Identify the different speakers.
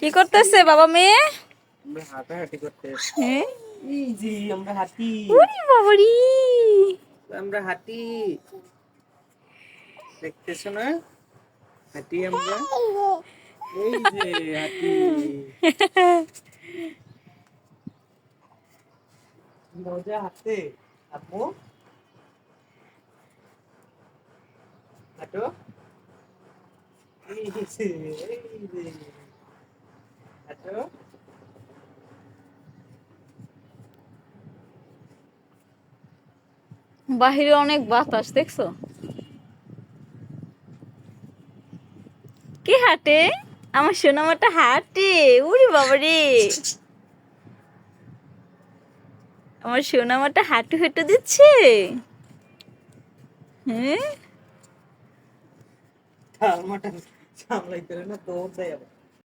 Speaker 1: কি করতেছে বাবা মেয়ে?
Speaker 2: আমরা হাঁটাহাঁটি করতেছি।
Speaker 1: হ্যাঁ
Speaker 2: এই যে আমরা হাঁটি।
Speaker 1: ওরে বাবারি,
Speaker 2: আমরা হাঁটি, দেখতেছো না? হাঁটি আমরা, এই যে হাঁটি। মজা হাঁটতে। আপু হাঁটো, এই যে, এই যে হাঁটো।
Speaker 1: বাহিরে অনেক বাতাস দেখছো? কে হাঁটে? আমার সোনামাটা হাঁটে। উরি বাবারে, আমার সোনামাটা হাঁটু হাঁটু দিচ্ছে। হ্যাঁ
Speaker 2: তার মাটা সামলাইতে না, দৌড় দেয় আবার।